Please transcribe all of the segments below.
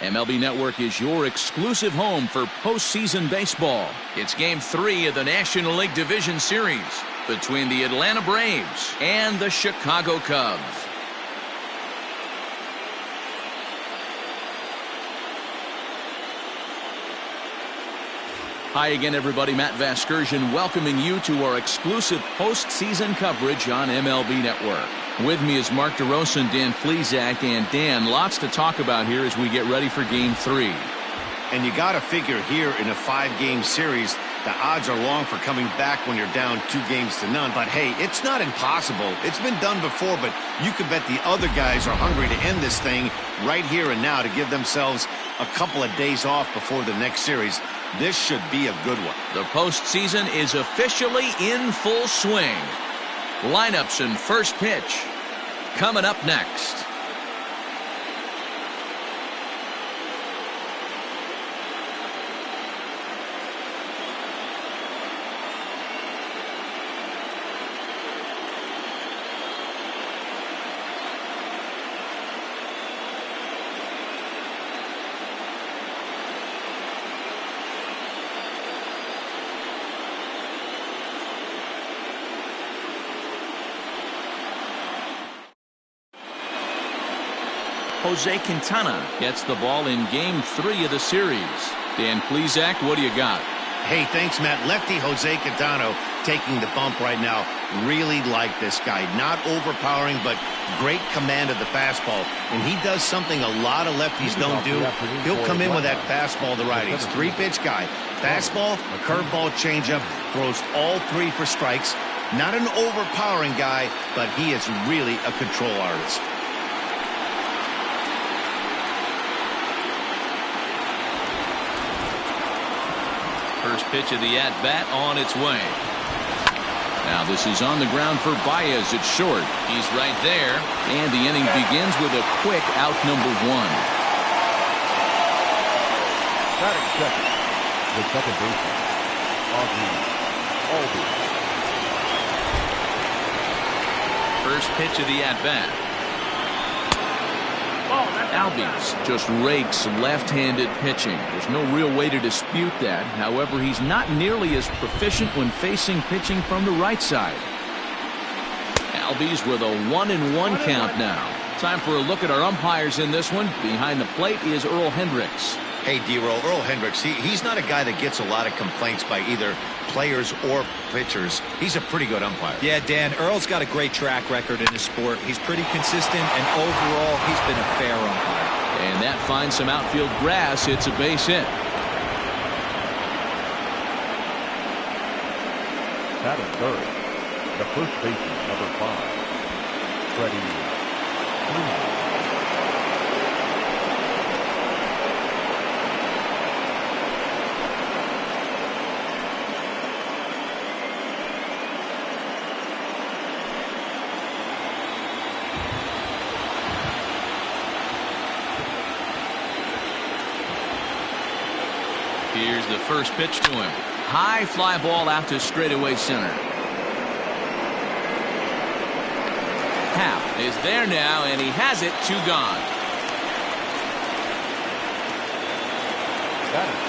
MLB Network is your exclusive home for postseason baseball. It's Game 3 of the National League Division Series between the Atlanta Braves and the Chicago Cubs. Hi again, everybody. Matt Vasgersian welcoming you to our exclusive postseason coverage on MLB Network. With me is Mark DeRosa and Dan Plesac. And Dan, lots to talk about here as we get ready for Game 3. And you got to figure here in a 5-game series, the odds are long for coming back when you're down 2-0. But hey, it's not impossible. It's been done before, but you can bet the other guys are hungry to end this thing right here and now to give themselves a couple of days off before the next series. This should be a good one. The postseason is officially in full swing. Lineups and first pitch coming up next. Jose Quintana gets the ball in Game 3 of the series. Dan Plesac, what do you got? Hey, thanks, Matt. Lefty Jose Quintana taking the bump right now. Really like this guy. Not overpowering, but great command of the fastball. And he does something a lot of lefties don't do. He'll come in with that fastball to righties. 3-pitch guy. Fastball, curveball, changeup. Throws all 3 for strikes. Not an overpowering guy, but he is really a control artist. First pitch of the at-bat on its way. Now this is on the ground for Baez. It's short. He's right there. And the inning begins with a quick out number 1. Batting second, the second baseman, Albies. First pitch of the at-bat. Albies just rakes left-handed pitching. There's no real way to dispute that. However, he's not nearly as proficient when facing pitching from the right side. Albies with a 1-1 count now. Time for a look at our umpires in this one. Behind the plate is Earl Hendricks. Hey, D-Roll, Earl Hendricks, he's not a guy that gets a lot of complaints by either players or pitchers. He's a pretty good umpire. Yeah, Dan, Earl's got a great track record in his sport. He's pretty consistent, and overall, he's been a fair umpire. And that finds some outfield grass. It's a base hit. Batting third, the first baseman, number 5, Freddie. Here's the first pitch to him. High fly ball out to straightaway center. Happ is there now, and he has it. 2 gone.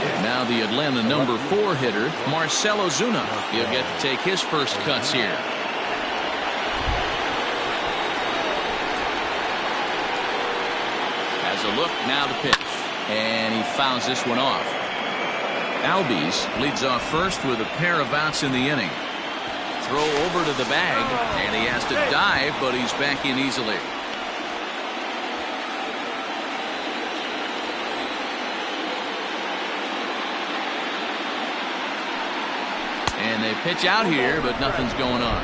And now the Atlanta number 4 hitter, Marcell Ozuna. He'll get to take his first cuts here. Has a look, now the pitch. And he fouls this one off. Albies leads off first with a pair of outs in the inning. Throw over to the bag, and he has to dive, but he's back in easily. And they pitch out here, but nothing's going on.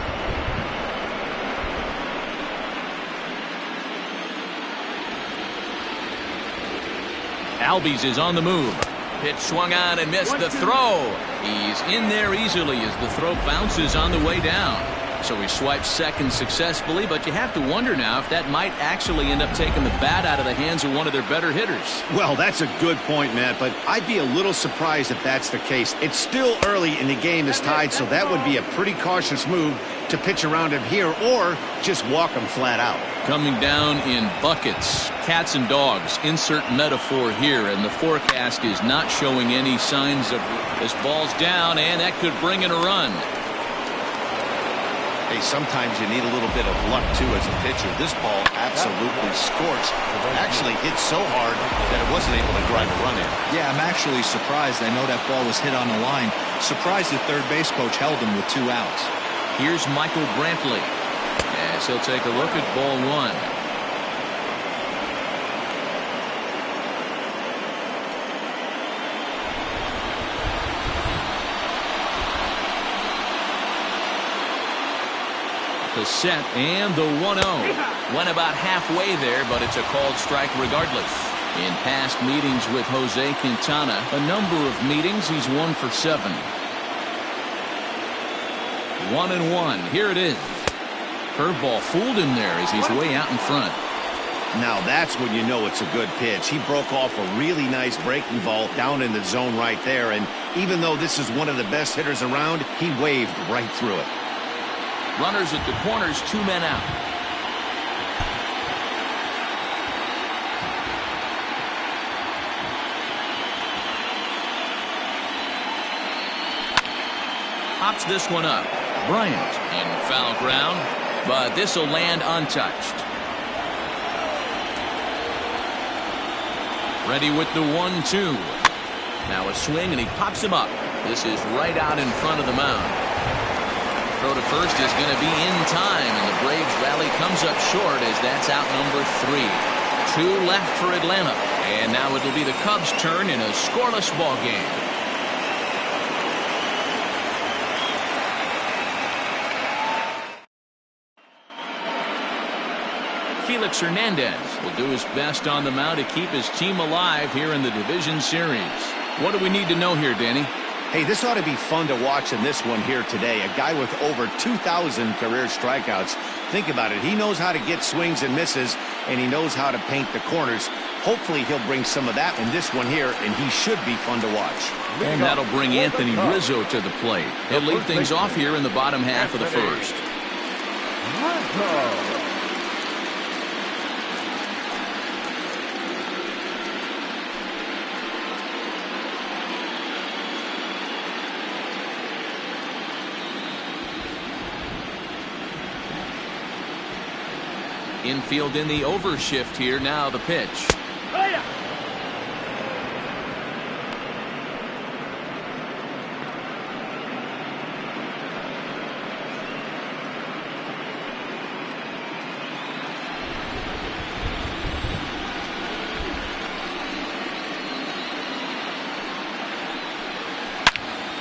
Albies is on the move. Pitch swung on and missed the throw. He's in there easily as the throw bounces on the way down. So he swipes second successfully, but you have to wonder now if that might actually end up taking the bat out of the hands of one of their better hitters. Well, that's a good point, Matt, but I'd be a little surprised if that's the case. It's still early and the game is tied, so that would be a pretty cautious move to pitch around him here or just walk him flat out. Coming down in buckets, cats and dogs, insert metaphor here, and the forecast is not showing any signs of this. Ball's down, and that could bring in a run. Hey, sometimes you need a little bit of luck, too, as a pitcher. This ball absolutely scorched. Actually hit so hard that it wasn't able to drive a run in. Yeah, I'm actually surprised. I know that ball was hit on the line. Surprised the third base coach held him with 2 outs. Here's Michael Brantley. As he'll take a look at ball 1. The set and the 1-0. Went about halfway there, but it's a called strike regardless. In past meetings with Jose Quintana, a number of meetings, he's 1 for 7. 1-1. Here it is. Curveball fooled him there as he's way out in front. Now that's when you know it's a good pitch. He broke off a really nice breaking ball down in the zone right there, and even though this is one of the best hitters around, he waved right through it. Runners at the corners, 2 men out. Pops this one up. Bryant in foul ground, but this will land untouched. Ready with the 1-2. Now a swing, and he pops him up. This is right out in front of the mound. Throw to first is going to be in time, and the Braves rally comes up short as that's out number 3. 2 left for Atlanta, and now it'll be the Cubs' turn in a scoreless ball game. Felix Hernandez will do his best on the mound to keep his team alive here in the division series. What do we need to know here, Danny? Hey, this ought to be fun to watch in this one here today. A guy with over 2,000 career strikeouts. Think about it. He knows how to get swings and misses, and he knows how to paint the corners. Hopefully he'll bring some of that in this one here, and he should be fun to watch. And that'll bring Anthony Rizzo to the plate. He'll lead things off here in the bottom half of the first. Infield in the overshift here. Now the pitch.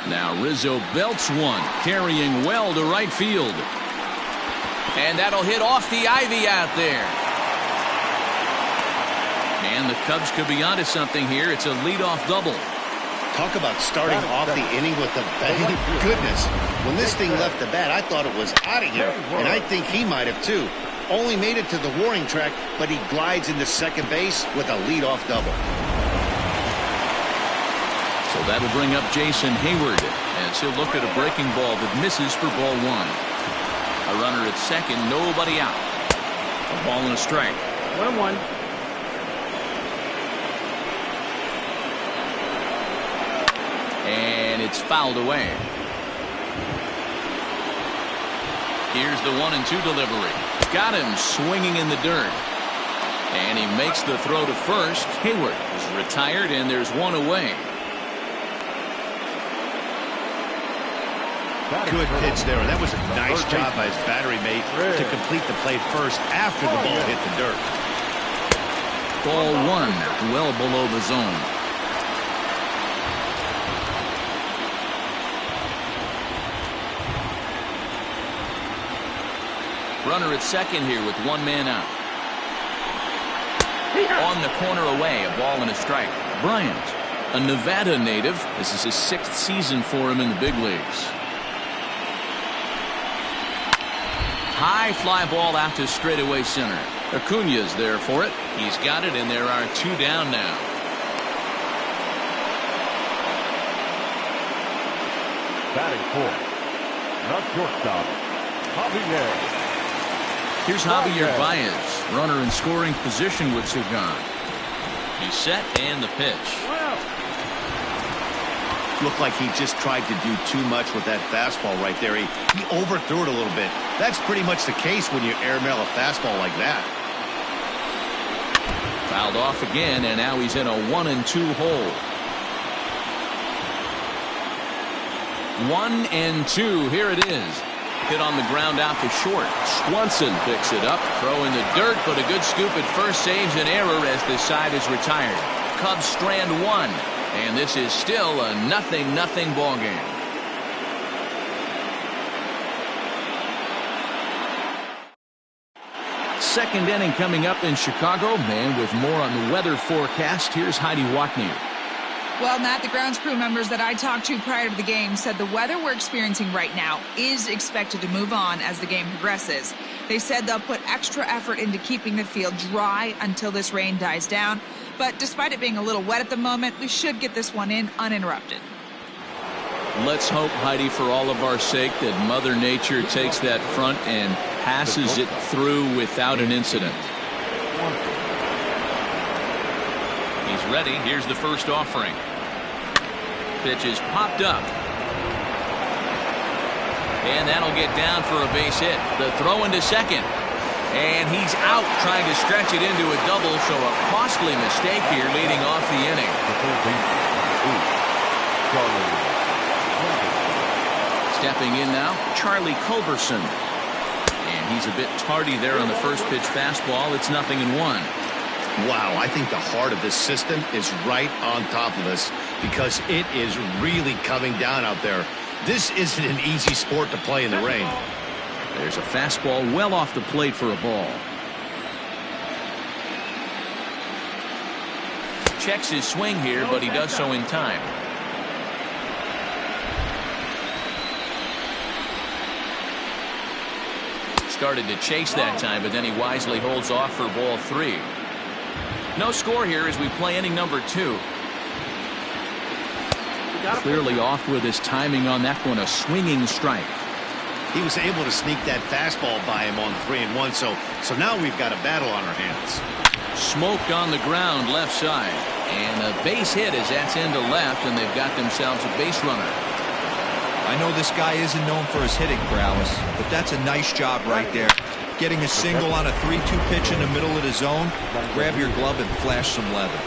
Now Rizzo belts one, carrying well to right field. And that'll hit off the ivy out there. And the Cubs could be onto something here. It's a leadoff double. Talk about starting off the inning with a bang. Goodness. When this thing left the bat, I thought it was out of here. And I think he might have too. Only made it to the warning track, but he glides into second base with a leadoff double. So that'll bring up Jason Hayward as he'll look at a breaking ball that misses for ball 1. A runner at second, nobody out. A ball and a strike. 1-1. And it's fouled away. Here's the 1-2 delivery. Got him swinging in the dirt. And he makes the throw to first. Hayward is retired, and there's one away. Good pitch there, and that was a nice job by his battery mate to complete the play first after the ball hit the dirt. Ball 1, well below the zone. Runner at second here with 1 man out. On the corner away, a ball and a strike. Bryant, a Nevada native. This is his 6th season for him in the big leagues. High fly ball out to straightaway center. Acuna's there for it. He's got it, and there are 2 down now. Batting fourth, the shortstop, Javier. Here's Javier Baez, runner in scoring position with Sugan. He's set, and the pitch. Looked like he just tried to do too much with that fastball right there. He overthrew it a little bit. That's pretty much the case when you airmail a fastball like that. Fouled off again, and now he's in a 1-2 hole. 1-2. Here it is. Hit on the ground out to short. Swanson picks it up. Throw in the dirt, but a good scoop at first saves an error as the side is retired. Cubs strand 1. And this is still a 0-0 ball game. Second inning coming up in Chicago. And with more on the weather forecast, here's Heidi Watney. Well, Matt, the grounds crew members that I talked to prior to the game said the weather we're experiencing right now is expected to move on as the game progresses. They said they'll put extra effort into keeping the field dry until this rain dies down. But despite it being a little wet at the moment, we should get this one in uninterrupted. Let's hope, Heidi, for all of our sake, that Mother Nature takes that front and passes it through without an incident. He's ready. Here's the first offering. Pitch is popped up. And that'll get down for a base hit. The throw into second. And he's out trying to stretch it into a double, so a costly mistake here leading off the inning. Stepping in now, Charlie Culberson. And he's a bit tardy there on the first pitch fastball. It's 0-1. Wow, I think the heart of this system is right on top of us because it is really coming down out there. This isn't an easy sport to play in the rain. There's a fastball well off the plate for a ball. Checks his swing here, but he does so in time. Started to chase that time, but then he wisely holds off for ball 3. No score here as we play inning number 2. Clearly off with his timing on that one, a swinging strike. He was able to sneak that fastball by him on 3-1, so now we've got a battle on our hands. Smoked on the ground left side, and a base hit as that's into left, and they've got themselves a base runner. I know this guy isn't known for his hitting prowess, but that's a nice job right there. Getting a single on a 3-2 pitch in the middle of the zone, grab your glove and flash some leather.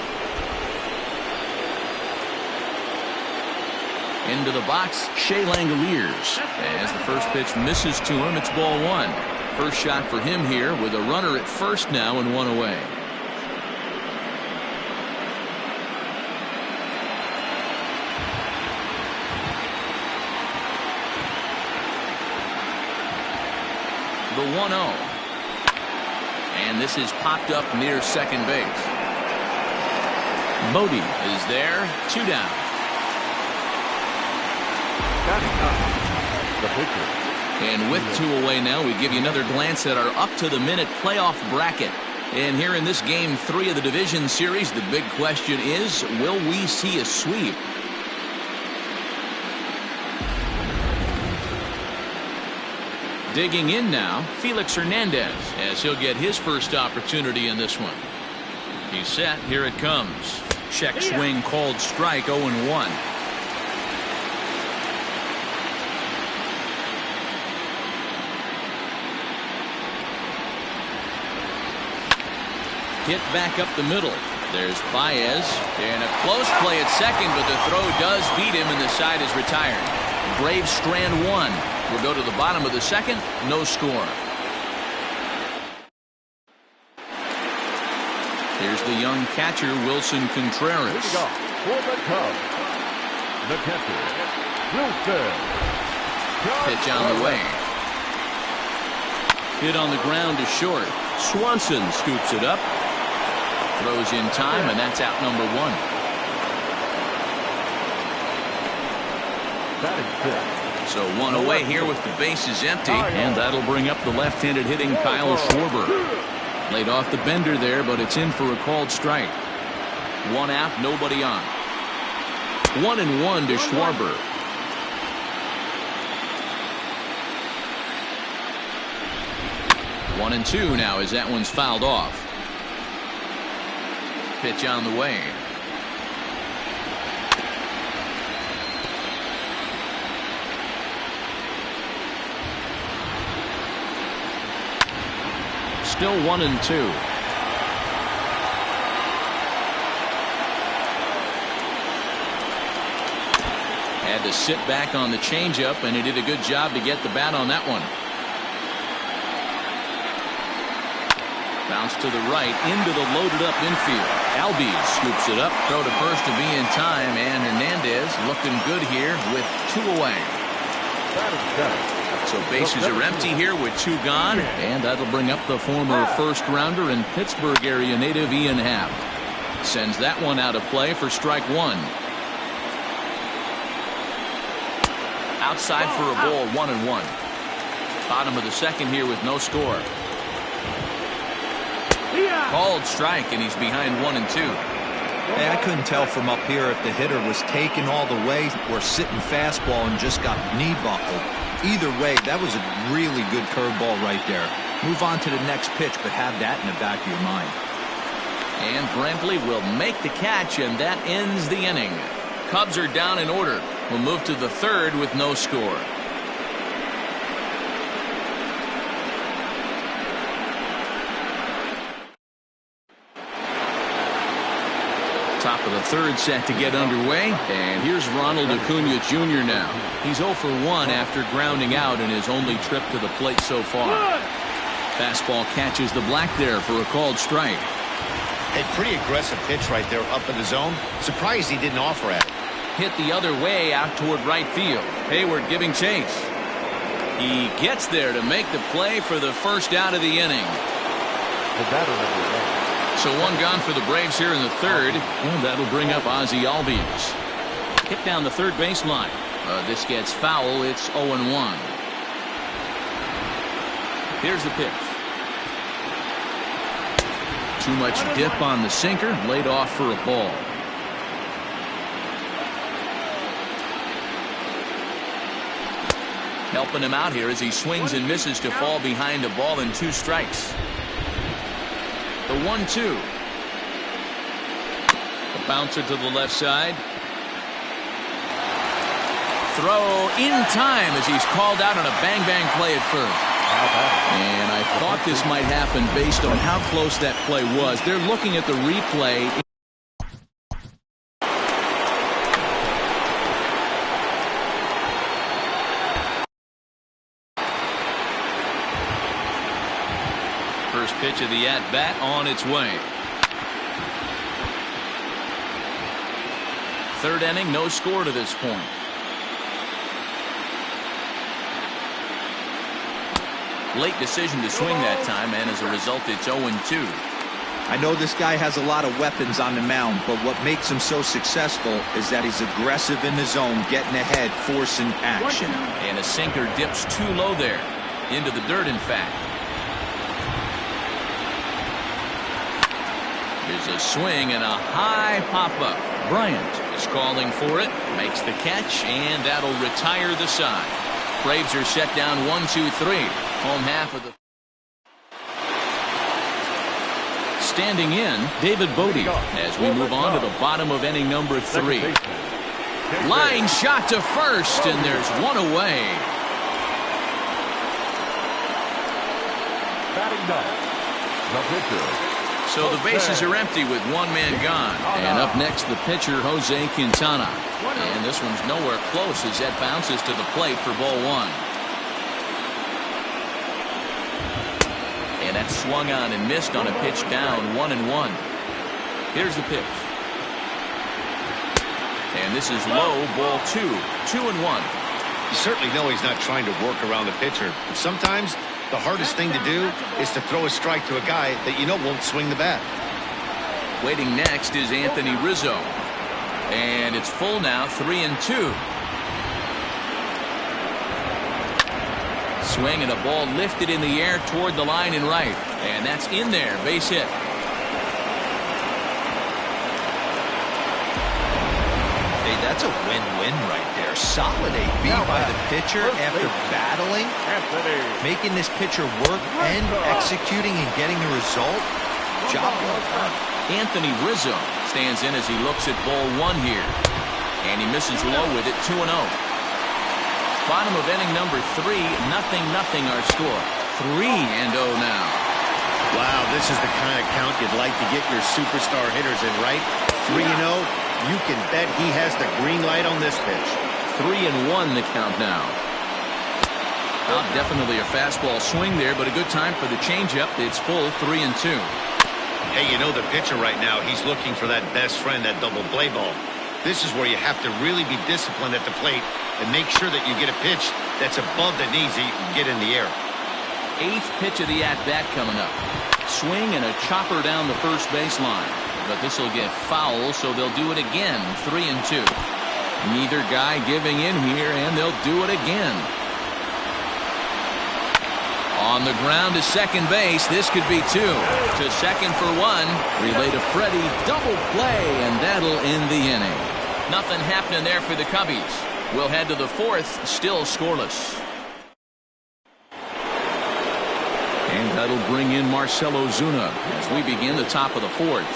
Into the box, Shea Langoliers. As the first pitch misses to him, it's ball 1. First shot for him here with a runner at first now and 1 away. The 1-0. And this is popped up near second base. Bodie is there, 2 down. And with 2 away now, we give you another glance at our up-to-the-minute playoff bracket. And here in this game 3 of the division series, the big question is, will we see a sweep? Digging in now, Felix Hernandez, as he'll get his first opportunity in this one. He's set. Here it comes. Check swing called strike, 0-1. Hit back up the middle. There's Baez, and a close play at second, but the throw does beat him, and the side is retired. Braves strand 1. We'll go to the bottom of the second. No score. Here's the young catcher, Wilson Contreras. Here we go. For the Cubs, the catcher, Wilson. Pitch on the way. Hit on the ground to short. Swanson scoops it up. Throws in time, and that's out number 1. Batting fifth, So one away here with the bases empty, and that'll bring up the left-handed hitting Kyle Schwarber. Laid off the bender there, but it's in for a called strike. One out, nobody on. 1-1 to Schwarber. One and two now as that one's fouled off. Pitch on the way. Still 1-2. Had to sit back on the changeup, and he did a good job to get the bat on that one. Bounce to the right into the loaded up infield. Albies scoops it up. Throw to first to be in time, and Hernandez looking good here with two away. So bases are empty here with two gone, and that'll bring up the former first rounder and Pittsburgh area native Ian Happ. Sends that one out of play for strike one. Outside for a ball, 1-1. Bottom of the second here with no score. Called strike, and he's behind 1-2. Hey, I couldn't tell from up here if the hitter was taken all the way or sitting fastball and just got knee buckled. Either way, that was a really good curveball right there. Move on to the next pitch, but have that in the back of your mind. And Brantley will make the catch, and that ends the inning. Cubs are down in order. We'll move to the third with no score. Top of the third set to get underway, and here's Ronald Acuna Jr. now. He's 0 for 1 after grounding out in his only trip to the plate so far. Fastball catches the black there for a called strike. A pretty aggressive pitch right there up in the zone. Surprised he didn't offer at it. Hit the other way out toward right field. Hayward giving chase. He gets there to make the play for the first out of the inning. The batter number 1. So one gone for the Braves here in the third, and that'll bring up Ozzie Albies. Hit down the third baseline. This gets foul. It's 0-1. Here's the pitch. Too much dip on the sinker. Laid off for a ball. Helping him out here as he swings and misses to fall behind a ball and 2 strikes. The 1-2. The bouncer to the left side. Throw in time as he's called out on a bang-bang play at first. And I thought this might happen based on how close that play was. They're looking at the replay. First pitch of the at-bat on its way. Third inning, no score to this point. Late decision to swing that time, and as a result, it's 0-2. I know this guy has a lot of weapons on the mound, but what makes him so successful is that he's aggressive in the zone, getting ahead, forcing action. And a sinker dips too low there. Into the dirt, in fact. Here's a swing and a high pop-up. Bryant is calling for it, makes the catch, and that'll retire the side. Braves are set down 1-2-3. Home half of the... Standing in, David Bodie as we move on to the bottom of inning number 3. Line shot to first, and there's one away. Batting ninth, the pitcher. So the bases are empty with one man gone. And up next, the pitcher, Jose Quintana. And this one's nowhere close as that bounces to the plate for ball 1. And that's swung on and missed on a pitch down, 1-1. Here's the pitch. And this is low, ball 2. 2-1. You certainly know he's not trying to work around the pitcher. But sometimes the hardest thing to do is to throw a strike to a guy that you know won't swing the bat. Waiting next is Anthony Rizzo. And it's full now, 3-2. Swing and a ball lifted in the air toward the line and right. And that's in there. Base hit. Hey, that's a win-win right there. Solid AB by the pitcher after battling, making this pitcher work and executing and getting a result. Job well done. Anthony Rizzo stands in as he looks at ball one here. And he misses low with it, 2-0. Bottom of inning number 3, 0-0 our score. 3-0 now. Wow, this is the kind of count you'd like to get your superstar hitters in, right? 3-0, you can bet he has the green light on this pitch. 3-1 the count now. Well, definitely a fastball swing there, but a good time for the changeup. It's full 3-2. Hey, you know the pitcher right now, he's looking for that best friend, that double play ball. This is where you have to really be disciplined at the plate and make sure that you get a pitch that's above the knees that you can get in the air. 8th pitch of the at-bat coming up. Swing and a chopper down the first baseline. But this will get foul, so they'll do it again. 3-2. Neither guy giving in here, and they'll do it again. On the ground to second base. This could be 2. To second for 1. Relay to Freddie. Double play, and that'll end the inning. Nothing happening there for the Cubbies. We'll head to the 4th, still scoreless. And that'll bring in Marcell Ozuna as we begin the top of the 4th.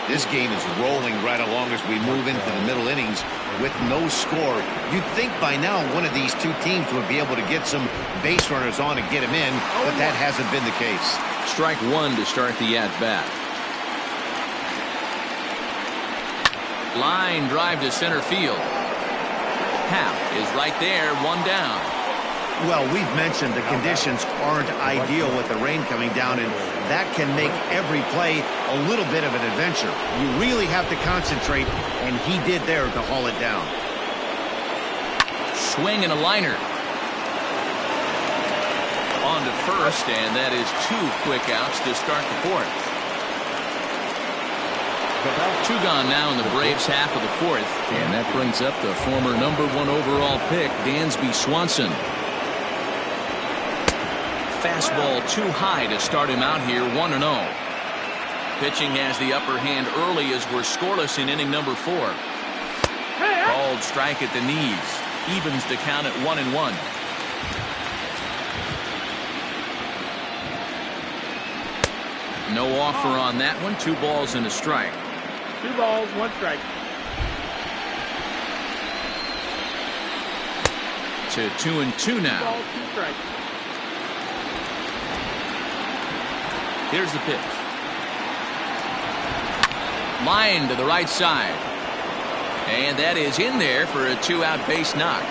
This game is rolling right along as we move into the middle innings with no score. You'd think by now one of these two teams would be able to get some base runners on and get them in, but that hasn't been the case. Strike 1 to start the at-bat. Line drive to center field. Happ is right there, 1 down. Well, we've mentioned the conditions aren't ideal with the rain coming down, and that can make every play a little bit of an adventure. You really have to concentrate, and he did there to haul it down. Swing and a liner. On to first, and that is 2 quick outs to start the 4th. 2 gone now in the Braves' half of the 4th, and that brings up the former #1 overall pick, Dansby Swanson. Fastball too high to start him out here, 1-0. Pitching has the upper hand early as we're scoreless in inning number 4. Called strike at the knees. Evens the count at 1-1. No offer on that one. 2 balls and a strike. 2 balls, 1 strike. To 2-2 now. 2 balls, 2 strikes. Here's the pitch. Line to the right side. And that is in there for a 2-out base knock.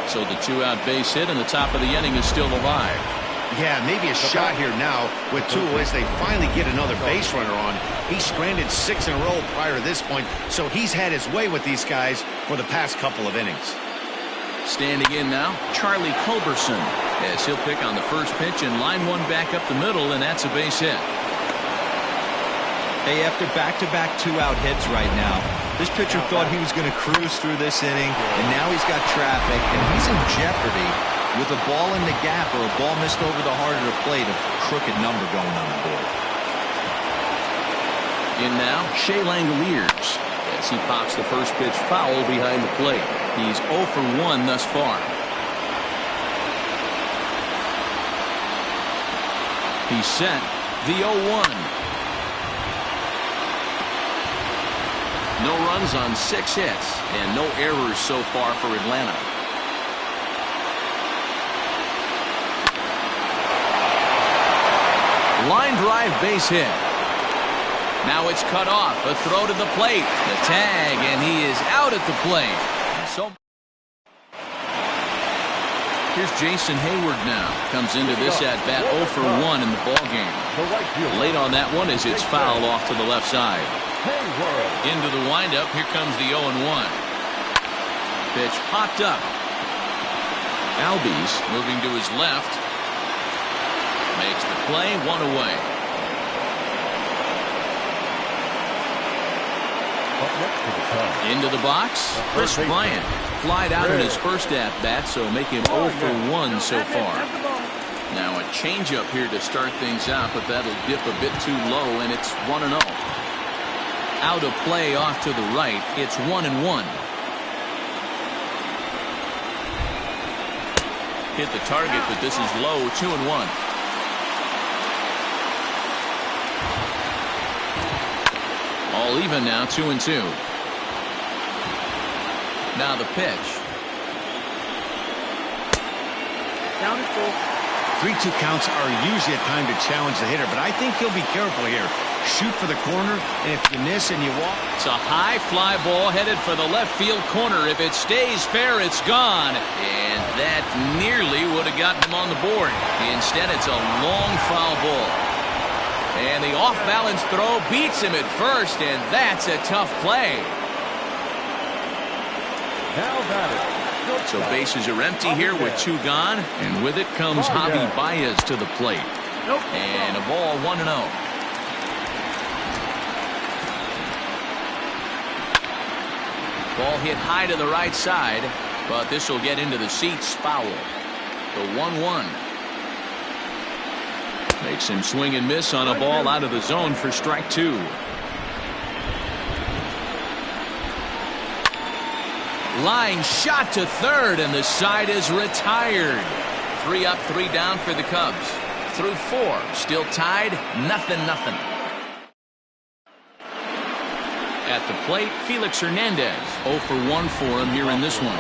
So the 2-out base hit and the top of the inning is still alive. Yeah, maybe a shot here now with 2 as they finally get another base runner on. He's stranded 6 in a row prior to this point, so he's had his way with these guys for the past couple of innings. Standing in now, Charlie Culberson, as he'll pick on the first pitch and line one back up the middle, and that's a base hit. Hey, after back-to-back 2-out hits right now, this pitcher thought he was going to cruise through this inning, and now he's got traffic, and he's in jeopardy with a ball in the gap or a ball missed over the heart of the plate, a crooked number going on the board. In now, Shea Langoliers, as he pops the first pitch foul behind the plate. He's 0 for 1 thus far. He's set the 0-1. No runs on 6 hits and no errors so far for Atlanta. Line drive base hit. Now it's cut off. A throw to the plate. The tag, and he is out at the plate. So here's Jason Hayward now. Comes into this at bat 0 for 1 in the ball game. Late on that one as it's fouled off to the left side. Into the windup. Here comes the 0-1. Pitch popped up. Albies moving to his left. Makes the play, 1 away. Into the box, Chris Bryant. Flied out in his first at-bat, so make him 0 for 1 so far. Now a changeup here to start things out, but that'll dip a bit too low, and it's 1-0. Out of play off to the right. It's 1-1. Hit the target, but this is low. 2-1. All even now. 2-2. Now the pitch. Count is full. 3-2 counts are usually a time to challenge the hitter, but I think he'll be careful here. Shoot for the corner, and if you miss and you walk. It's a high fly ball headed for the left field corner. If it stays fair, it's gone. And that nearly would have gotten him on the board. Instead, it's a long foul ball. And the off-balance throw beats him at first, and that's a tough play. Now batting. So bases are empty here with 2 gone, and with it comes Javi Baez to the plate. And a ball 1-0. Ball hit high to the right side, but this will get into the seats. Foul. The 1-1. Makes him swing and miss on a ball out of the zone for strike 2. Line shot to third, and the side is retired. 3 up, 3 down for the Cubs. Through 4, still tied, 0-0. At the plate, Felix Hernandez. 0 for 1 for him here in this one.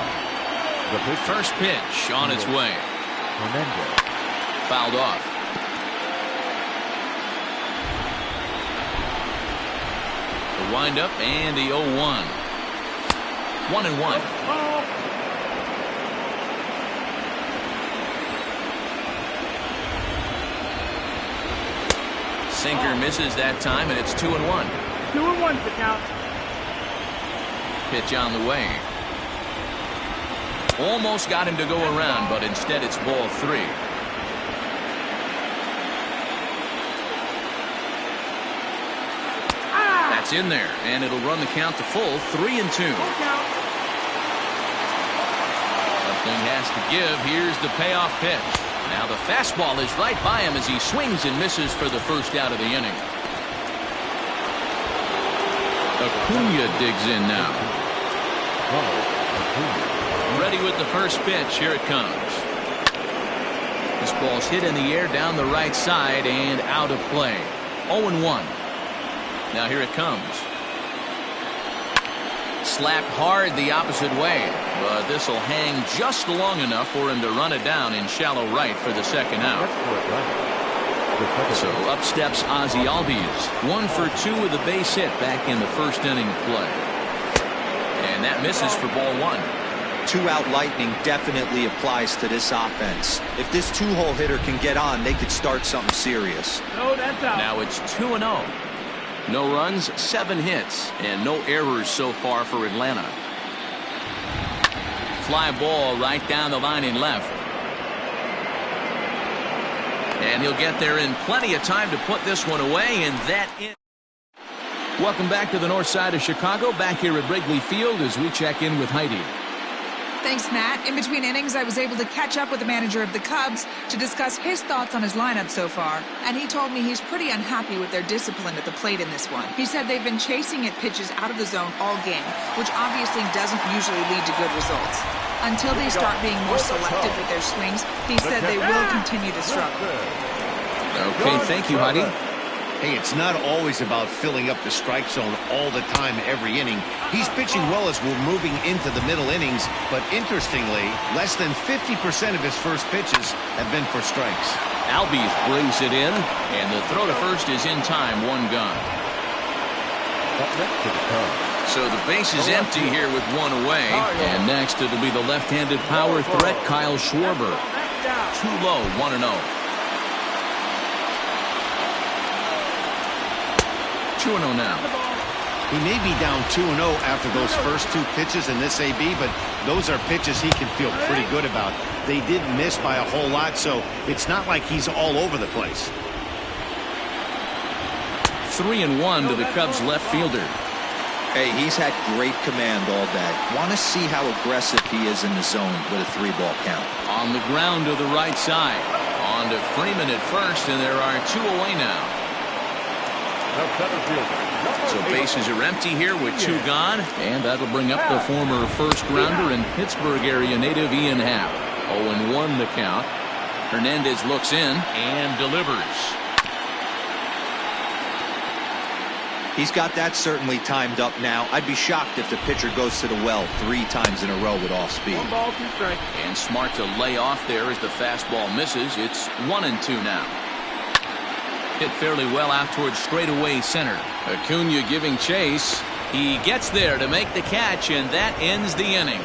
The First pitch on its way. Hernandez. Fouled off. The windup and the 0-1. 1-1. Sinker misses that time, and it's 2-1. 2-1 to count. Pitch on the way. Almost got him to go around, but instead it's ball 3. That's in there, and it'll run the count to full. 3-2. Nothing has to give. Here's the payoff pitch. Now the fastball is right by him as he swings and misses for the first out of the inning. Acuna digs in now. Ready with the first pitch. Here it comes. This ball's hit in the air down the right side and out of play. 0-1. Now here it comes. Slapped hard the opposite way, but this will hang just long enough for him to run it down in shallow right for the second out. So up steps Ozzie Albies. 1 for 2 with a base hit back in the first inning of play. And that misses for ball 1. 2-out lightning definitely applies to this offense. If this 2-hole hitter can get on, they could start something serious. No, that's out. Now it's 2-0. No runs, 7 hits, and no errors so far for Atlanta. Fly ball right down the line in left. And he'll get there in plenty of time to put this one away, and that is. Welcome back to the north side of Chicago, back here at Wrigley Field as we check in with Heidi. Thanks, Matt. In between innings, I was able to catch up with the manager of the Cubs to discuss his thoughts on his lineup so far. And he told me he's pretty unhappy with their discipline at the plate in this one. He said they've been chasing at pitches out of the zone all game, which obviously doesn't usually lead to good results. Until they start being more selective with their swings, he said they will continue to struggle. Okay, thank you, Heidi. Hey, it's not always about filling up the strike zone all the time every inning. He's pitching well as we're moving into the middle innings, but interestingly, less than 50% of his first pitches have been for strikes. Albies brings it in, and the throw to first is in time. 1 gone. So the base is empty here with 1 away, and next it'll be the left-handed power threat, Kyle Schwarber. Too low, 1-0. 2-0 now. He may be down 2-0 after those first 2 pitches in this AB, but those are pitches he can feel pretty good about. They did miss by a whole lot, so it's not like he's all over the place. 3-1 to the Cubs left fielder. Hey, he's had great command all day. Want to see how aggressive he is in the zone with a 3-ball count. On the ground to the right side. On to Freeman at first, and there are 2 away now. So bases are empty here with 2 gone, and that'll bring up the former first-rounder and Pittsburgh area native Ian Happ. 0-1 the count. Hernandez looks in and delivers. He's got that certainly timed up now. I'd be shocked if the pitcher goes to the well 3 times in a row with off speed. 1 ball, 2 strikes. And smart to lay off there as the fastball misses. It's 1-2 now. Hit fairly well out towards straightaway center. Acuna giving chase. He gets there to make the catch, and that ends the inning.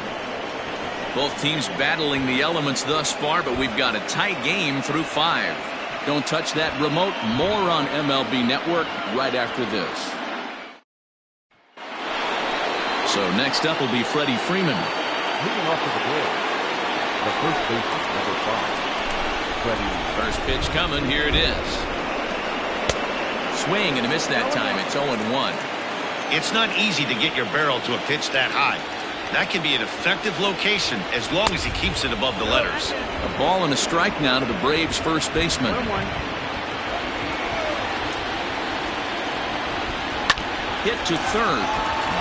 Both teams battling the elements thus far, but we've got a tight game through 5. Don't touch that remote. More on MLB Network right after this. So next up will be Freddie Freeman. Moving off to the plate, the first baseman, number 5, Freddie. First pitch coming. Here it is. Swing and a miss that time. It's 0-1. It's not easy to get your barrel to a pitch that high. That can be an effective location as long as he keeps it above the letters. A ball and a strike now to the Braves first baseman. 1-1. Hit to third.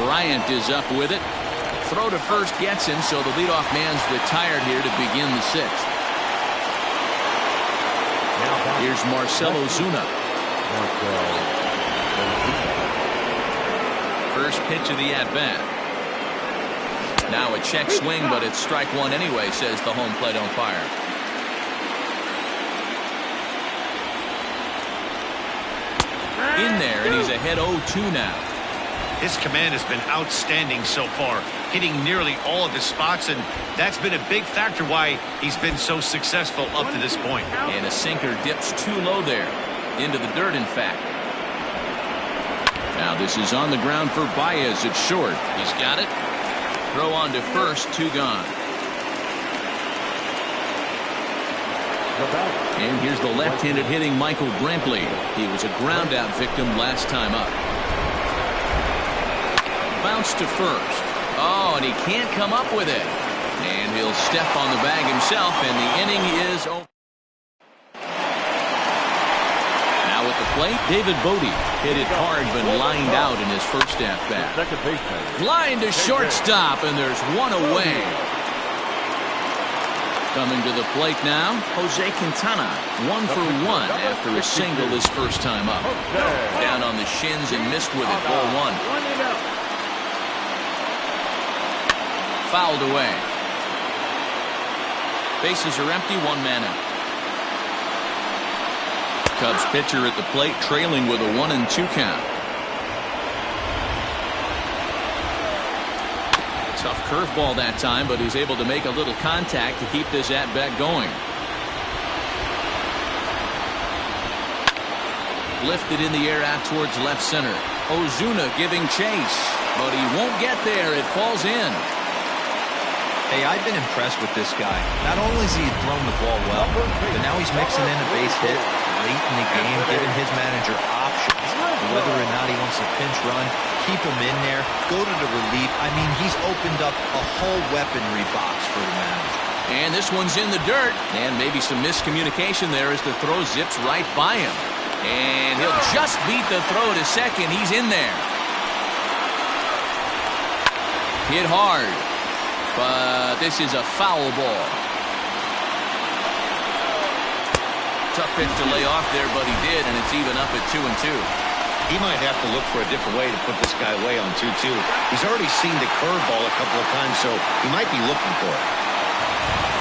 Bryant is up with it. Throw to first gets him, so the leadoff man's retired here to begin the 6th. Here's Marcell Ozuna. First pitch of the at-bat. Now a check swing, but it's strike 1 anyway, says the home plate umpire. In there, and he's ahead 0-2 now. His command has been outstanding so far, hitting nearly all of his spots, and that's been a big factor why he's been so successful up to this point. And a sinker dips too low there. Into the dirt, in fact. Now this is on the ground for Baez at short. He's got it. Throw on to first, 2 gone. And here's the left-handed hitting Michael Brantley. He was a ground-out victim last time up. Bounce to first. Oh, and he can't come up with it. And he'll step on the bag himself, and the inning is over. Now at the plate, David Bodie hit it hard but lined out in his first at-bat. Second baseman. Line to shortstop, and there's 1 away. Coming to the plate now, Jose Quintana. 1 for 1 after a single his first time up. Down on the shins and missed with it. Ball 1. Fouled away. Bases are empty. 1 man out. Cubs pitcher at the plate, trailing with a 1-2 count. Tough curveball that time, but he's able to make a little contact to keep this at-bat going. Lifted in the air out towards left center. Ozuna giving chase, but he won't get there. It falls in. Hey, I've been impressed with this guy. Not only has he thrown the ball well, but now he's mixing in a base hit late in the game, giving his manager options. Whether or not he wants to pinch run, keep him in there, go to the relief. I mean, he's opened up a whole weaponry box for the manager. And this one's in the dirt. And maybe some miscommunication there as the throw zips right by him. And he'll just beat the throw to second. He's in there. Hit hard. But this is a foul ball. Tough pitch to lay off there, but he did, and it's even up at 2-2. He might have to look for a different way to put this guy away on 2-2. He's already seen the curveball a couple of times, so he might be looking for it.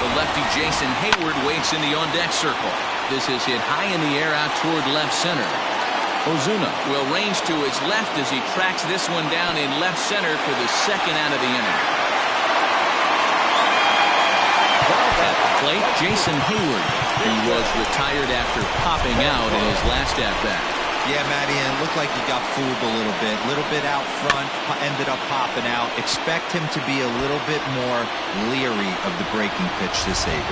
The lefty Jason Hayward waits in the on-deck circle. This is hit high in the air out toward left center. Ozuna will range to his left as he tracks this one down in left center for the second out of the inning. At the plate, Jason Hayward. He was retired after popping out in his last at-bat. Yeah, Matty, and it looked like he got fooled a little bit out front, ended up popping out. Expect him to be a little bit more leery of the breaking pitch this AB.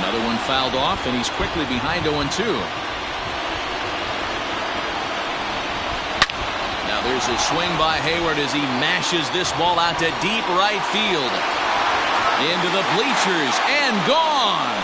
Another one fouled off, and he's quickly behind 0-2. Now there's a swing by Hayward as he mashes this ball out to deep right field. Into the bleachers and gone.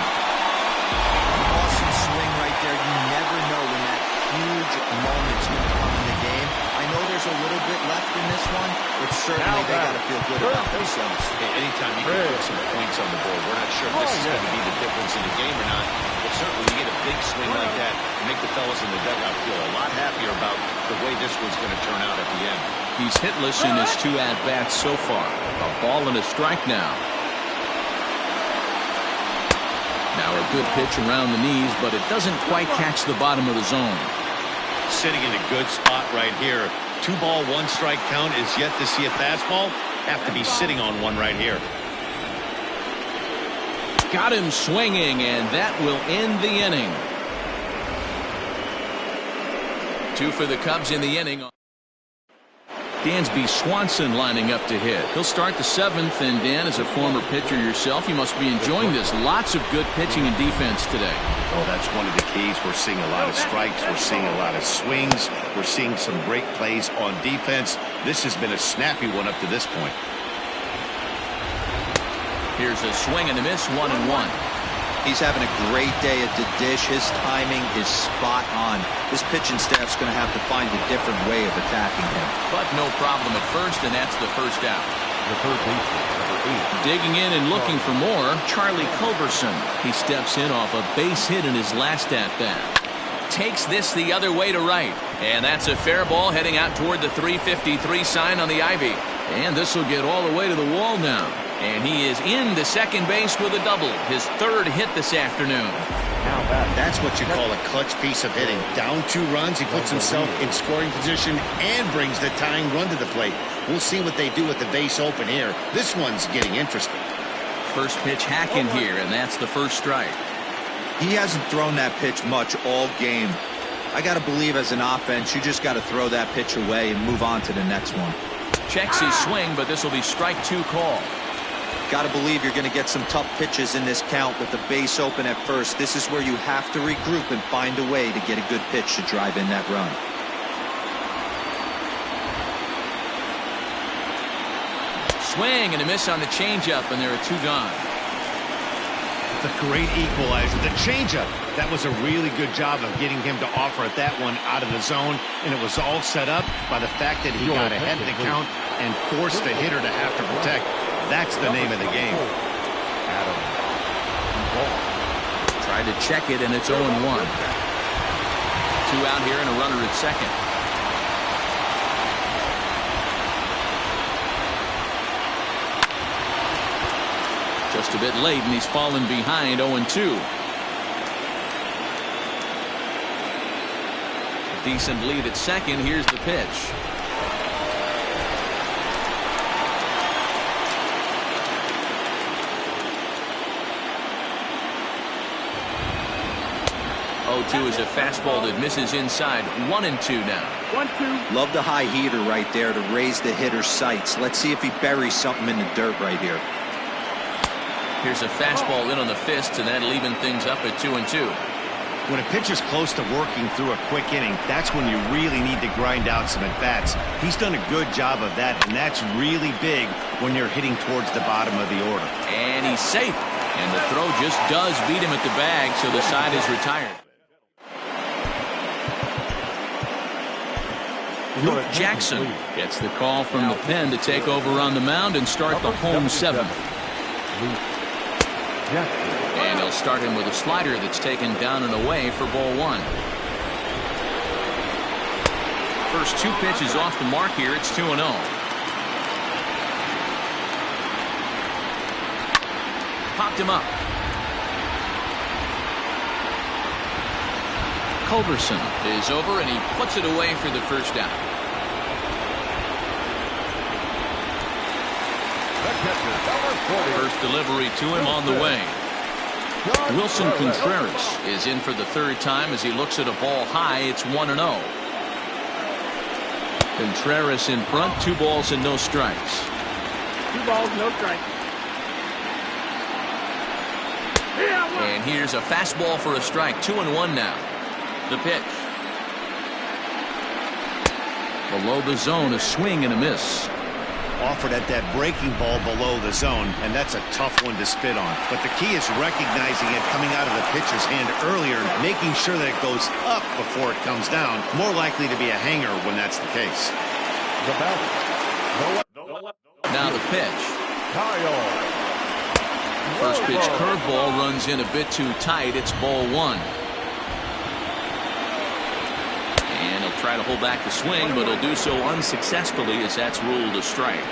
left in this one, but certainly they got to feel good about themselves. Anytime you can put some points on the board, we're not sure if this is going to be the difference in the game or not, but certainly you get a big swing like that, make the fellas in the dugout feel a lot happier about the way this one's going to turn out at the end. He's hitless in his 2 at-bats so far. A ball and a strike now. Now a good pitch around the knees, but it doesn't quite catch the bottom of the zone. Sitting in a good spot right here. 2 ball, 1 strike count is yet to see a fastball. Have to be sitting on one right here. Got him swinging, and that will end the inning. 2 for the Cubs in the inning. Dansby Swanson lining up to hit. He'll start the 7th, and Dan, as a former pitcher yourself, you must be enjoying this. Lots of good pitching and defense today. Oh, that's one of the keys. We're seeing a lot of strikes. We're seeing a lot of swings. We're seeing some great plays on defense. This has been a snappy one up to this point. Here's a swing and a miss, 1-1. He's having a great day at the dish. His timing is spot on. This pitching staff's going to have to find a different way of attacking him. But no problem at first, and that's the first out. The third baseman, number 8. Digging in and looking for more, Charlie Culberson. He steps in off a base hit in his last at-bat. Takes this the other way to right. And that's a fair ball heading out toward the 353 sign on the ivy. And this will get all the way to the wall now. And he is into second base with a double. His 3rd hit this afternoon. That's what you call a clutch piece of hitting. Down 2 runs, he puts himself in scoring position and brings the tying run to the plate. We'll see what they do with the base open here. This one's getting interesting. First pitch hacking here, and that's the first strike. He hasn't thrown that pitch much all game. I got to believe as an offense, you just got to throw that pitch away and move on to the next one. Checks his swing, but this will be strike 2 call. Got to believe you're going to get some tough pitches in this count with the base open at first. This is where you have to regroup and find a way to get a good pitch to drive in that run. Swing and a miss on the changeup, and there are 2 gone. The great equalizer, the changeup. That was a really good job of getting him to offer at that one out of the zone, and it was all set up by the fact that he got ahead of the count and forced the hitter to have to protect. That's the name of the game. Tried to check it, and it's 0-1. 2 out here and a runner at second. Just a bit late, and he's fallen behind 0-2. A decent lead at second. Here's the pitch. Is a fastball that misses inside. 1-2 now. 1-2. Love the high heater right there to raise the hitter's sights. Let's see if he buries something in the dirt right here. Here's a fastball in on the fist, and that leaving things up at 2-2. When a pitcher's close to working through a quick inning, that's when you really need to grind out some at-bats. He's done a good job of that, and that's really big when you're hitting towards the bottom of the order. And he's safe. And the throw just does beat him at the bag, so the side is retired. Luke Jackson gets the call from the pen to take over on the mound and start the home 7th. And he'll start him with a slider that's taken down and away for ball 1. First 2 pitches off the mark here. It's 2-0. Popped him up. Culberson is over, and he puts it away for the first out. First delivery to him on the way. Wilson Contreras is in for the 3rd time as he looks at a ball high. It's 1-0. Contreras in front, 2 balls and no strikes. 2 balls, no strikes. And here's a fastball for a strike. 2-1 now. The pitch. Below the zone, a swing and a miss. Offered at that breaking ball below the zone, and that's a tough one to spit on. But the key is recognizing it coming out of the pitcher's hand earlier, making sure that it goes up before it comes down. More likely to be a hanger when that's the case. The batter. Now the pitch. Kyle. First pitch curveball runs in a bit too tight. It's ball one. And he'll try to hold back the swing, but he'll do so unsuccessfully as that's ruled a strike.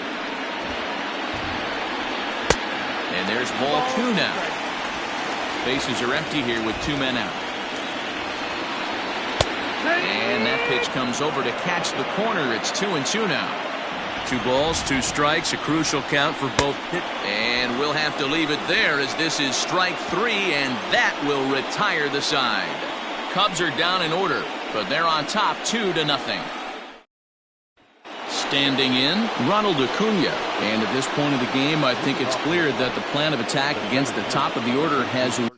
And there's ball two now. Bases are empty here with 2 men out. And that pitch comes over to catch the corner. It's 2-2 now. 2 balls, 2 strikes, a crucial count for both pitch. And we'll have to leave it there as this is strike 3, and that will retire the side. Cubs are down in order, but they're on top 2-0. Standing in, Ronald Acuna. And at this point of the game, I think it's clear that the plan of attack against the top of the order has worked.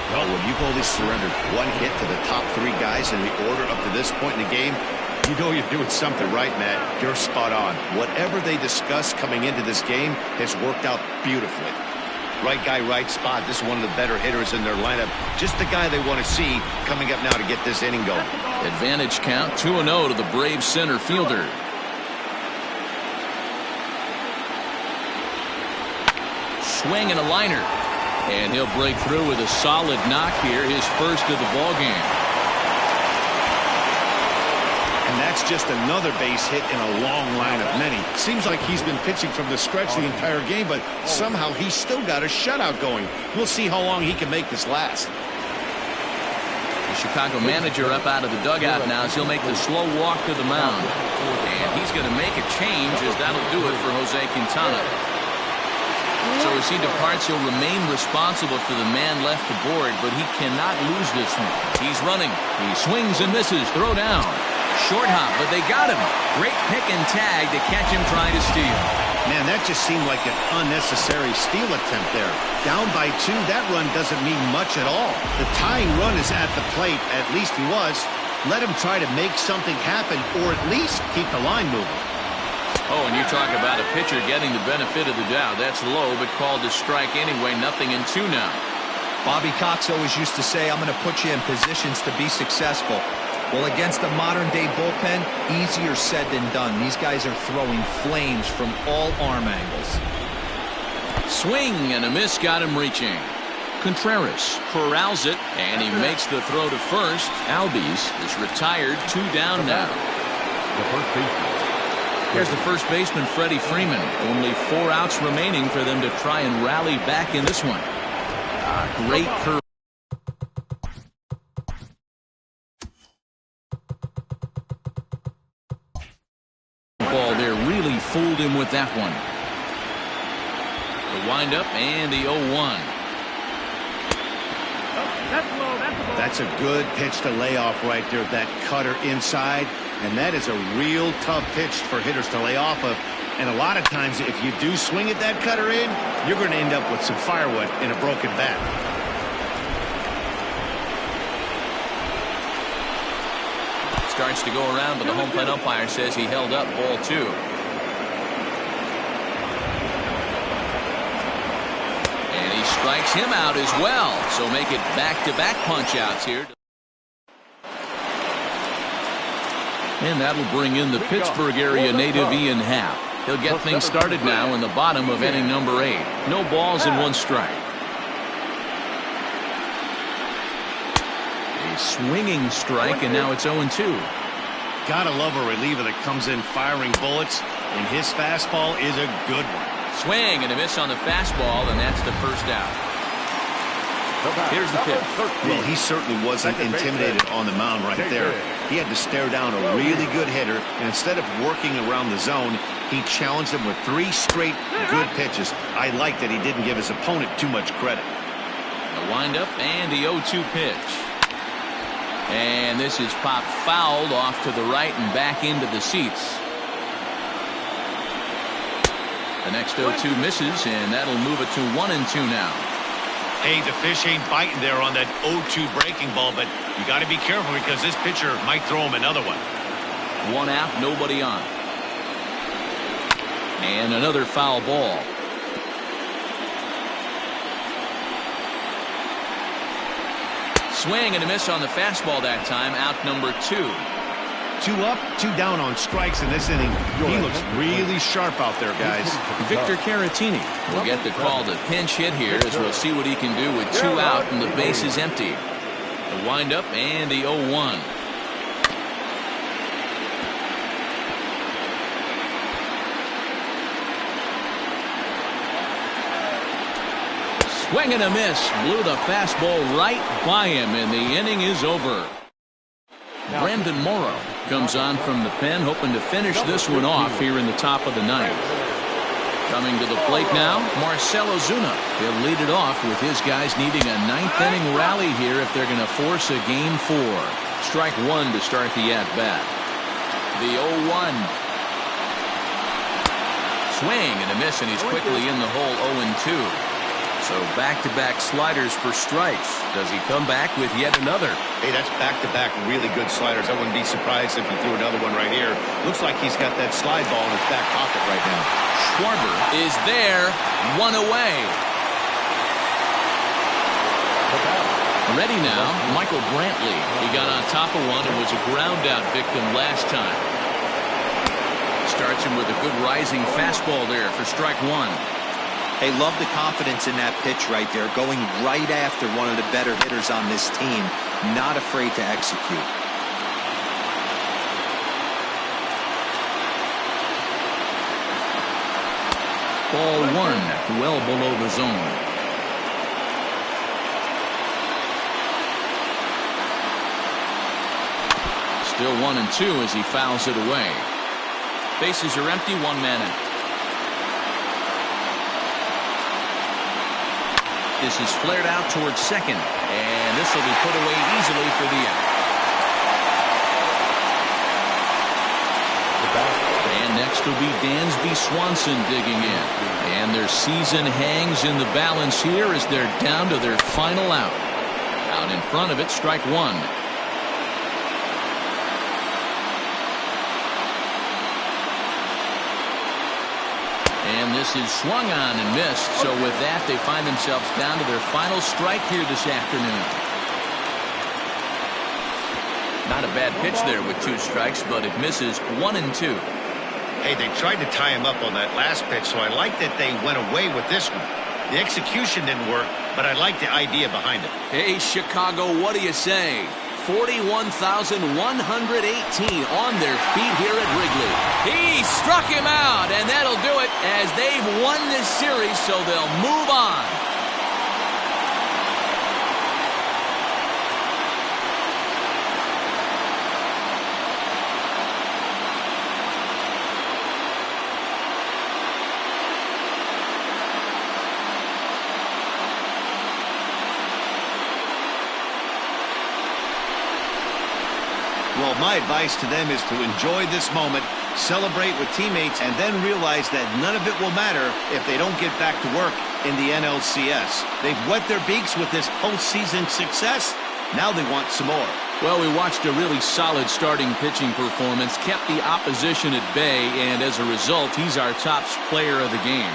Well, when you've only surrendered 1 hit to the top 3 guys in the order up to this point in the game, you know you're doing something right, Matt. You're spot on. Whatever they discussed coming into this game has worked out beautifully. Right guy, right spot. This is one of the better hitters in their lineup. Just the guy they want to see coming up now to get this inning going. Advantage count 2-0 to the Braves center fielder. Swing and a liner. And he'll break through with a solid knock here, his first of the ball game. And that's just another base hit in a long line of many. Seems like he's been pitching from the stretch the entire game, but somehow he's still got a shutout going. We'll see how long he can make this last. The Chicago manager up out of the dugout now as he'll make the slow walk to the mound. And he's going to make a change as that'll do it for Jose Quintana. So as he departs, he'll remain responsible for the man left aboard, but he cannot lose this one. He's running. He swings and misses. Throw down. Short hop, but they got him. Great pick and tag to catch him trying to steal. Man, that just seemed like an unnecessary steal attempt there. Down by 2, that run doesn't mean much at all. The tying run is at the plate. At least he was. Let him try to make something happen, or at least keep the line moving. Oh, and you talk about a pitcher getting the benefit of the doubt. That's low, but called a strike anyway. 0-2 now. Bobby Cox always used to say, I'm going to put you in positions to be successful. Well, against a modern-day bullpen, easier said than done. These guys are throwing flames from all arm angles. Swing and a miss got him reaching. Contreras corrals it, and he makes the throw to first. Albies is retired. 2 down now. The first baseman. Here's the first baseman, Freddie Freeman. Only 4 outs remaining for them to try and rally back in this one. Great curve. Ball there really fooled him with that one. The windup and the 0-1. That's low. That's a ball. That's a good pitch to lay off right there. That cutter inside. And that is a real tough pitch for hitters to lay off of. And a lot of times, if you do swing at that cutter in, you're going to end up with some firewood in a broken bat. Starts to go around, but the home plate umpire says he held up ball 2. And he strikes him out as well. So make it back-to-back punch-outs here. And that'll bring in the Pittsburgh area native Ian Happ. He'll get things started now in the bottom of inning number 8. No balls and 1 strike. A swinging strike, and now it's 0-2. Gotta love a reliever that comes in firing bullets, and his fastball is a good one. Swing and a miss on the fastball, and that's the first out. Here's the pitch. Well, he certainly wasn't intimidated on the mound right there. He had to stare down a really good hitter, and instead of working around the zone, he challenged him with 3 straight good pitches. I like that he didn't give his opponent too much credit. The windup and the 0-2 pitch. And this is popped fouled off to the right and back into the seats. The next 0-2 misses, and that'll move it to 1-2 now. Hey, the fish ain't biting there on that 0-2 breaking ball, but you got to be careful because this pitcher might throw him another one. 1 out, nobody on. And another foul ball. Swing and a miss on the fastball that time. Out number 2. 2 up, 2 down on strikes in this inning. He looks really sharp out there, guys. Victor Caratini will get the call to pinch hit here, as we'll see what he can do with 2 out and the base is empty. The windup and the 0-1. Swing and a miss. Blew the fastball right by him, and the inning is over. Brandon Morrow comes on from the pen, hoping to finish this one off here in the top of the 9th. Coming to the plate now, Marcell Ozuna. He'll lead it off with his guys needing a 9th inning rally here if they're going to force a game 4. Strike 1 to start the at-bat. The 0-1. Swing and a miss, and he's quickly in the hole. 0-2. So back-to-back sliders for strikes. Does he come back with yet another? Hey, that's back-to-back really good sliders. I wouldn't be surprised if he threw another one right here. Looks like he's got that slide ball in his back pocket right now. Schwarber is there. 1 away. Ready now, Michael Brantley. He got on top of one and was a ground-out victim last time. Starts him with a good rising fastball there for strike 1. Hey, love the confidence in that pitch right there, going right after one of the better hitters on this team, not afraid to execute. Ball 1, well below the zone. Still 1-2 as he fouls it away. Bases are empty, 1 man out. This is flared out towards second, and this will be put away easily for the out. And next will be Dansby Swanson digging in. And their season hangs in the balance here as they're down to their final out. Out in front of it, strike 1. And this is swung on and missed. So with that, they find themselves down to their final strike here this afternoon. Not a bad pitch there with 2 strikes, but it misses. 1-2. Hey, they tried to tie him up on that last pitch, so I like that they went away with this one. The execution didn't work, but I like the idea behind it. Hey, Chicago, what do you say? 41,118 on their feet here at Wrigley. He struck him out, and that'll do it as they've won this series, so they'll move on. Well, my advice to them is to enjoy this moment, celebrate with teammates, and then realize that none of it will matter if they don't get back to work in the NLCS. They've wet their beaks with this postseason success. Now they want some more. Well, we watched a really solid starting pitching performance, kept the opposition at bay, and as a result, he's our top player of the game.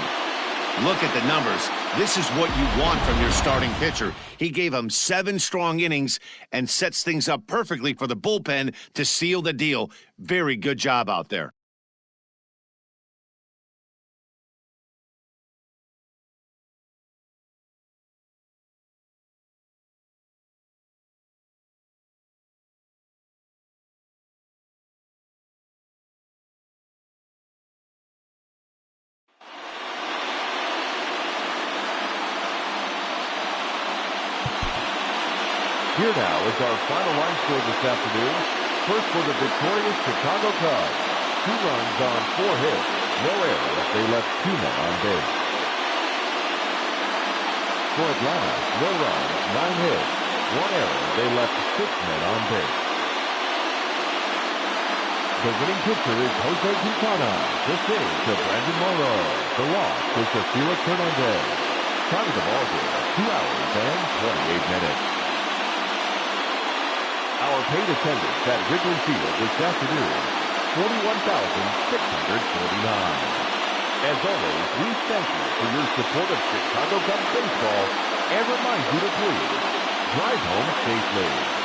Look at the numbers. This is what you want from your starting pitcher. He gave him 7 strong innings and sets things up perfectly for the bullpen to seal the deal. Very good job out there. Here now is our final line score this afternoon. First for the victorious Chicago Cubs. 2 runs on 4 hits. No errors. They left 2 men on base. For Atlanta, no runs, 9 hits. 1 error. They left 6 men on base. The winning pitcher is Jose Quintana. The save to Brandon Morrow. The loss was to Felix Hernandez. Time of the ball game, 2 hours and 28 minutes. Our paid attendance at Wrigley Field this afternoon, 41,649. As always, we thank you for your support of Chicago Cubs baseball and remind you to please drive home safely.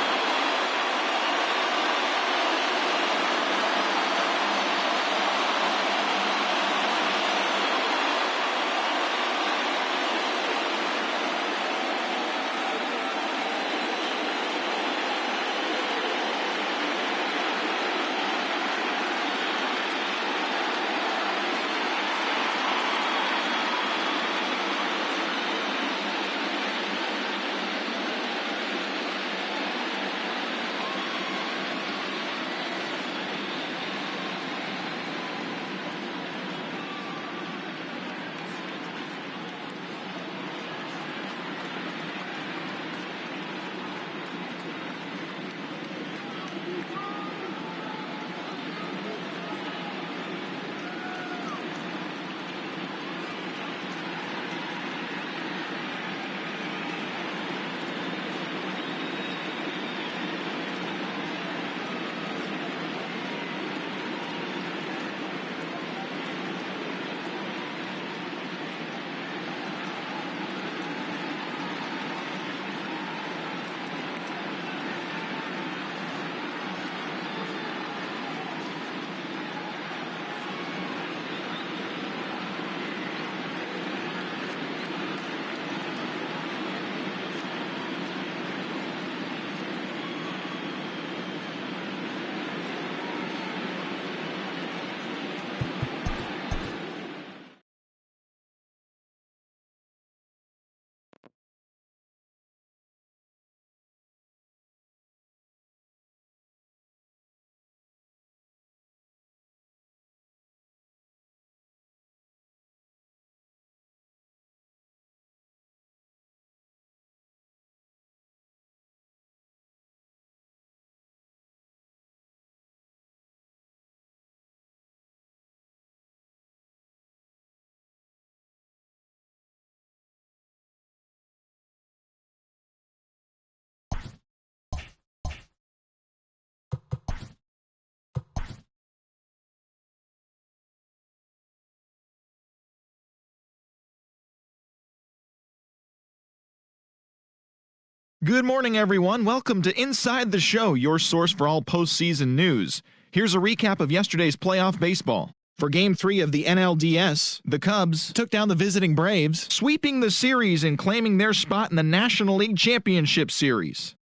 Good morning, everyone. Welcome to Inside the Show, your source for all postseason news. Here's a recap of yesterday's playoff baseball. For Game 3 of the NLDS, the Cubs took down the visiting Braves, sweeping the series and claiming their spot in the National League Championship Series.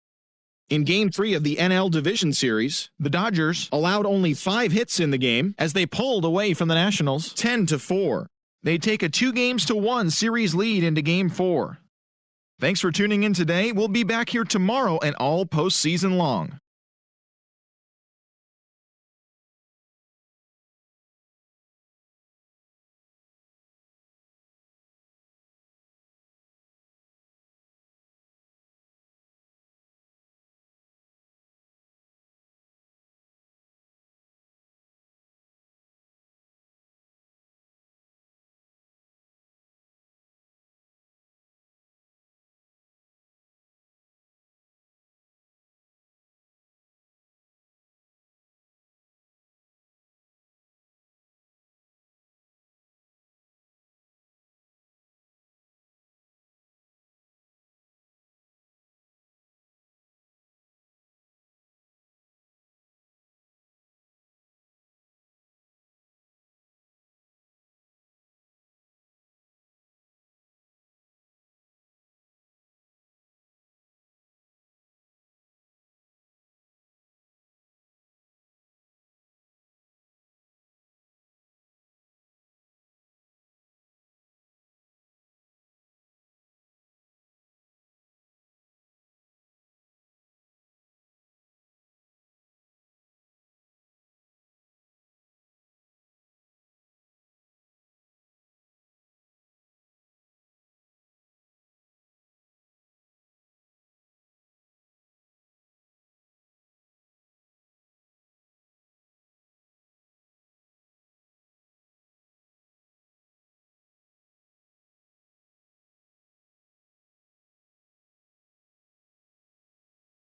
In Game 3 of the NL Division Series, the Dodgers allowed only 5 hits in the game as they pulled away from the Nationals 10-4. They take a 2-1 series lead into Game 4. Thanks for tuning in today. We'll be back here tomorrow and all postseason long.